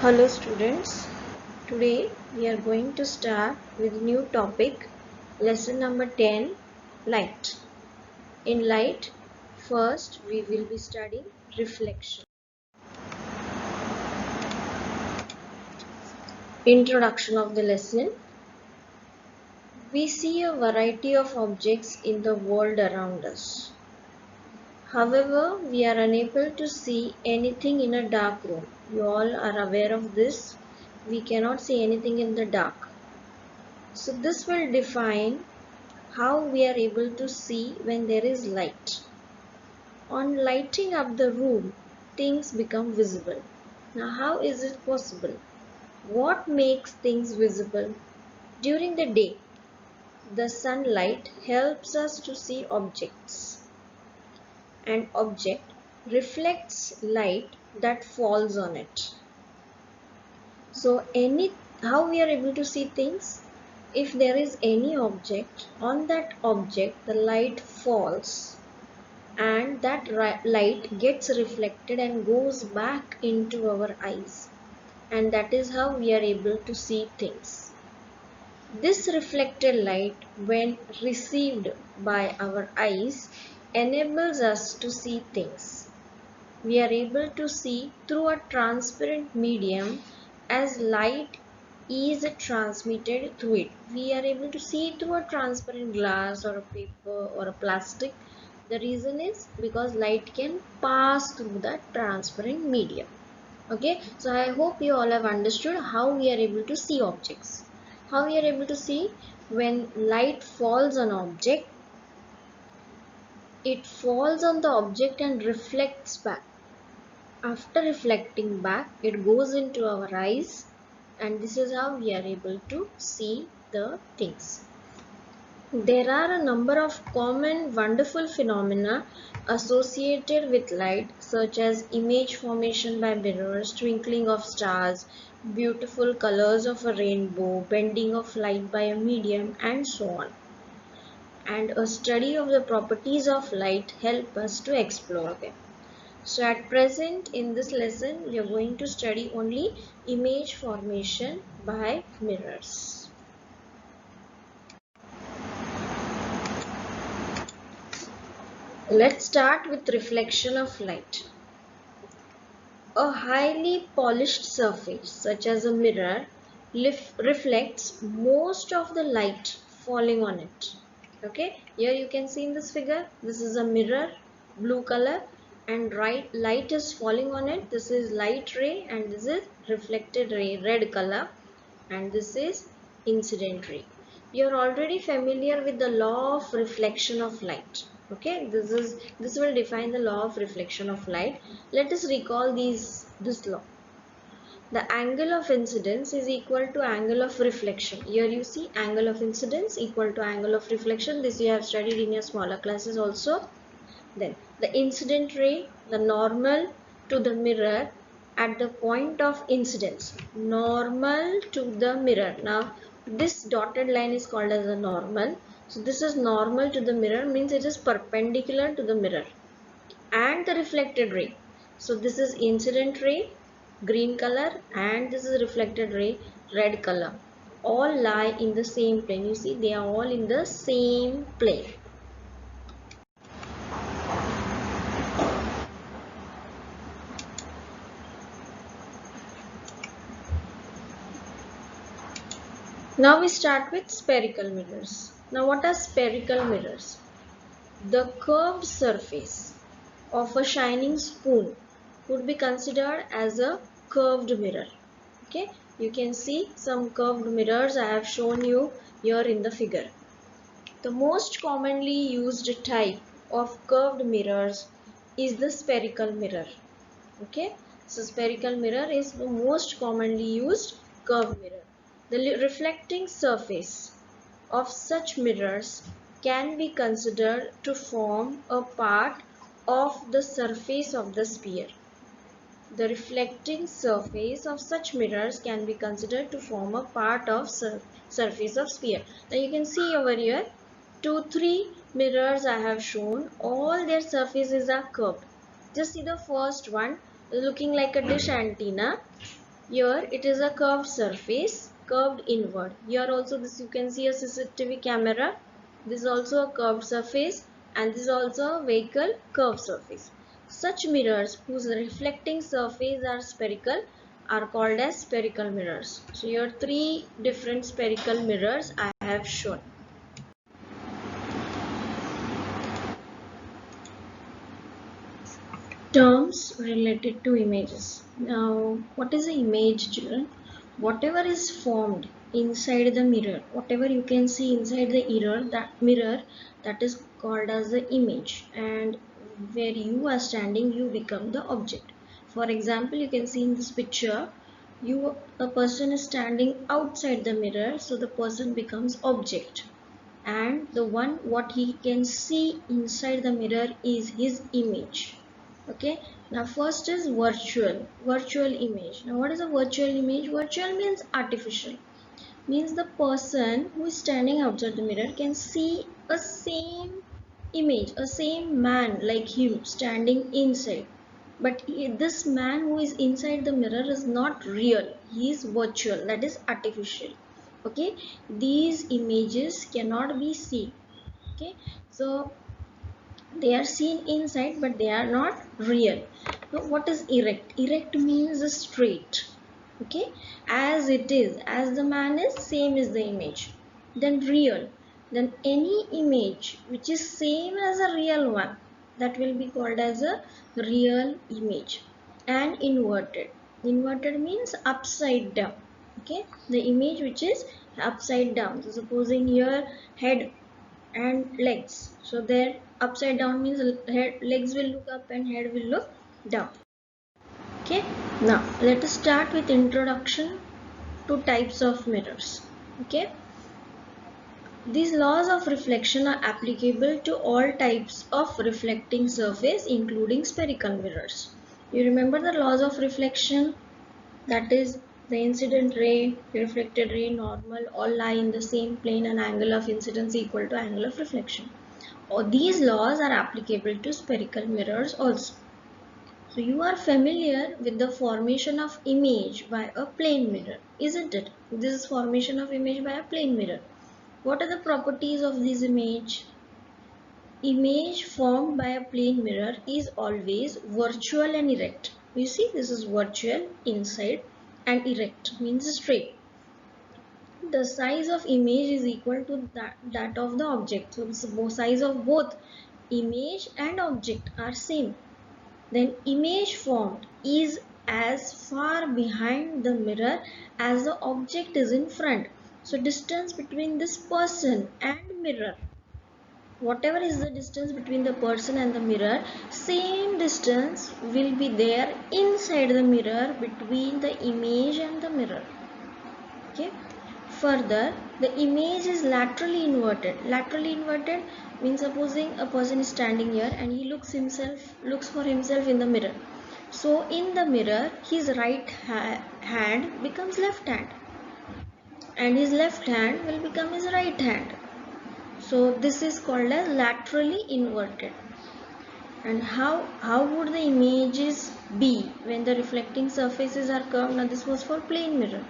Hello students, today we are going to start with a new topic, lesson number 10, light. In light, first we will be studying reflection. Introduction of the lesson. We see a variety of objects in the world around us. However, we are unable to see anything in a dark room. You all are aware of this. We cannot see anything in the dark. So this will define how we are able to see when there is light. On lighting up the room, things become visible. Now, how is it possible? What makes things visible? During the day, the sunlight helps us to see objects. An object reflects light that falls on it. So, how we are able to see things? If there is any object, on that object the light falls and that light gets reflected and goes back into our eyes, and that is how we are able to see things. This reflected light, when received by our eyes, enables us to see things. We are able to see through a transparent medium as light is transmitted through it. We are able to see through a transparent glass or a paper or a plastic. The reason is because light can pass through that transparent medium. Okay, so I hope you all have understood how we are able to see objects. How we are able to see when light falls on an object, it falls on the object and reflects back. After reflecting back, it goes into our eyes, and this is how we are able to see the things. There are a number of common wonderful phenomena associated with light, such as image formation by mirrors, twinkling of stars, beautiful colors of a rainbow, bending of light by a medium, and so on. And a study of the properties of light help us to explore them. So at present in this lesson we are going to study only image formation by mirrors. Let's start with reflection of light. A highly polished surface such as a mirror reflects most of the light falling on it. Okay, here you can see in this figure, this is a mirror, blue color, and light is falling on it. This is light ray and this is reflected ray, red color, and this is incident ray. You are already familiar with the law of reflection of light. Okay, this will define the law of reflection of light. Let us recall this law. The angle of incidence is equal to angle of reflection. Here you see angle of incidence equal to angle of reflection. This you have studied in your smaller classes also. Then the incident ray, the normal to the mirror at the point of incidence. Normal to the mirror. Now this dotted line is called as a normal. So this is normal to the mirror, means it is perpendicular to the mirror. And the reflected ray. So this is incident ray, green color, and this is reflected ray, red color. All lie in the same plane. You see, they are all in the same plane. Now we start with spherical mirrors. Now what are spherical mirrors? The curved surface of a shining spoon would be considered as a curved mirror. Okay, you can see some curved mirrors I have shown you here in the figure. The most commonly used type of curved mirrors is the spherical mirror. Okay, so spherical mirror is the most commonly used curved mirror. The reflecting surface of such mirrors can be considered to form a part of the surface of the sphere. The reflecting surface of such mirrors can be considered to form a part of surface of sphere. Now you can see over here 2-3 mirrors I have shown. All their surfaces are curved. Just see the first one looking like a dish antenna. Here it is a curved surface, curved inward. Here also this you can see a CCTV camera. This is also a curved surface, and this is also a vehicle curved surface. Such mirrors whose reflecting surface are spherical are called as spherical mirrors. So here three different spherical mirrors I have shown. Terms related to images. Now, what is an image, children? Whatever is formed inside the mirror, whatever you can see inside the mirror, that is called as the image. And where you are standing, you become the object. For example, you can see in this picture, a person is standing outside the mirror, so the person becomes object. And the one what he can see inside the mirror is his image. Okay, now first is virtual image. Now what is a virtual image? Virtual means artificial, means the person who is standing outside the mirror can see a same image, a same man like him standing inside, but this man who is inside the mirror is not real, he is virtual, that is artificial. Okay, these images cannot be seen. Okay, so they are seen inside but they are not real. Now what is erect? Erect means straight. Okay, as it is, as the man is, same is the image. Then real, then any image which is same as a real one, that will be called as a real image. And inverted, inverted means upside down. Okay, the image which is upside down. So supposing here head and legs, so their upside down means legs will look up and head will look down. Okay, now let us start with introduction to types of mirrors. Okay, these laws of reflection are applicable to all types of reflecting surface including spherical mirrors. You remember the laws of reflection, that is the incident ray, reflected ray, normal all lie in the same plane and angle of incidence equal to angle of reflection. Or these laws are applicable to spherical mirrors also. So you are familiar with the formation of image by a plane mirror, isn't it? This is formation of image by a plane mirror. What are the properties of this image? Image formed by a plane mirror is always virtual and erect. You see, this is virtual inside and erect means straight. The size of image is equal to that of the object. So the size of both image and object are same. Then image formed is as far behind the mirror as the object is in front. So distance between this person and mirror, whatever is the distance between the person and the mirror, same distance will be there inside the mirror between the image and the mirror. Okay, further the image is laterally inverted. Laterally inverted means supposing a person is standing here and he looks for himself in the mirror. So in the mirror his right hand becomes left hand and his left hand will become his right hand. So this is called as laterally inverted. And how would the images be when the reflecting surfaces are curved? Now this was for plane mirror.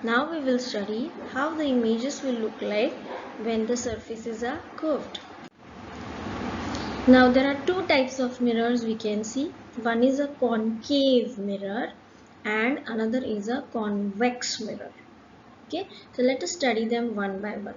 Now we will study how the images will look like when the surfaces are curved. Now there are two types of mirrors we can see. One is a concave mirror and another is a convex mirror. Okay, so let us study them one by one.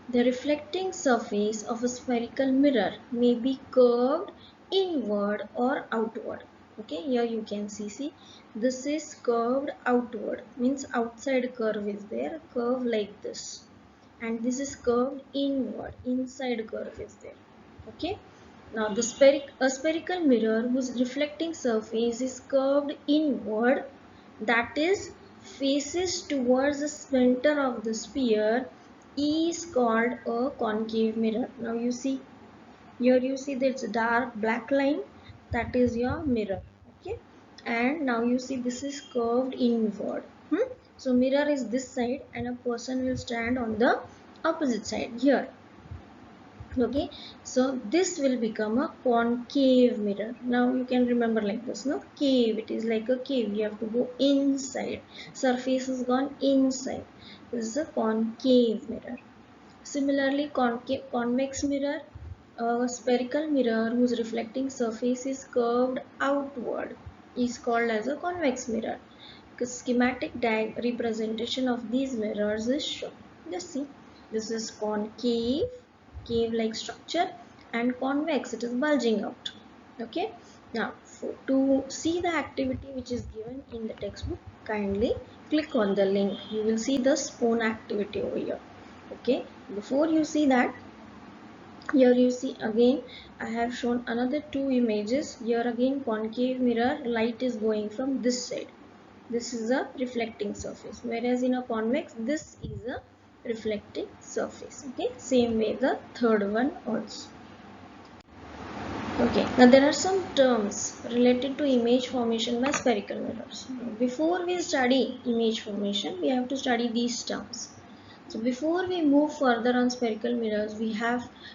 The reflecting surface of a spherical mirror may be curved inward or outward. Okay, here you can see this is curved outward, means outside curve is there, curve like this, and this is curved inward, inside curve is there. Okay, now a spherical mirror whose reflecting surface is curved inward, that is faces towards the center of the sphere, is called a concave mirror. Now you see, here you see this dark black line, that is your mirror. Okay, and now you see this is curved inward. So mirror is this side and a person will stand on the opposite side here. Okay, so this will become a concave mirror. Now you can remember like this, no? Cave, it is like a cave, you have to go inside, surface has gone inside. This is a concave mirror. Similarly, concave convex mirror, a spherical mirror whose reflecting surface is curved outward, is called as a convex mirror. The schematic representation of these mirrors is shown. Just see, this is concave, cave-like structure, and convex, it is bulging out. Okay. Now, to see the activity which is given in the textbook, kindly click on the link. You will see the spoon activity over here. Okay. Before you see that, here you see again I have shown another two images. Here again concave mirror, light is going from this side. This is a reflecting surface, whereas in a convex this is a reflecting surface. Okay, same way the third one also. Okay, now there are some terms related to image formation by spherical mirrors. Before we study image formation, we have to study these terms. So before we move further on spherical mirrors, we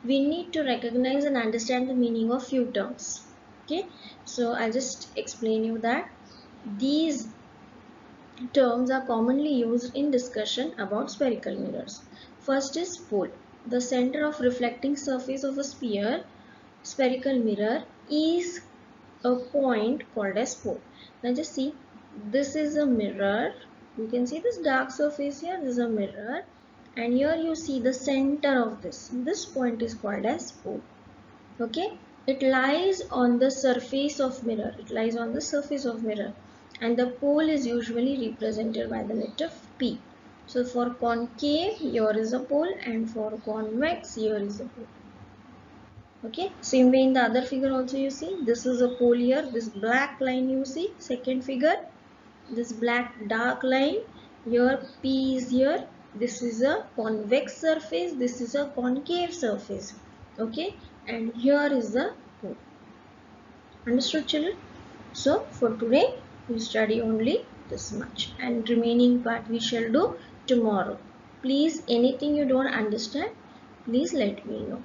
need to recognize and understand the meaning of few terms. Okay, so I'll just explain you that these terms are commonly used in discussion about spherical mirrors. First is pole. The center of reflecting surface of a spherical mirror is a point called as pole. Now just see, this is a mirror. You can see this dark surface here. This is a mirror, and here you see the center of this. This point is called as pole. Okay, it lies on the surface of mirror. It lies on the surface of mirror, and the pole is usually represented by the letter P. So for concave, here is a pole, and for convex, here is a pole. Okay, same way in the other figure also you see, this is a pole here, this black line you see, second figure, this black dark line, here P is here, this is a convex surface, this is a concave surface. Okay, and here is the pole. Understood, children? So for today we study only this much, and remaining part we shall do tomorrow. Please, anything you don't understand, please let me know.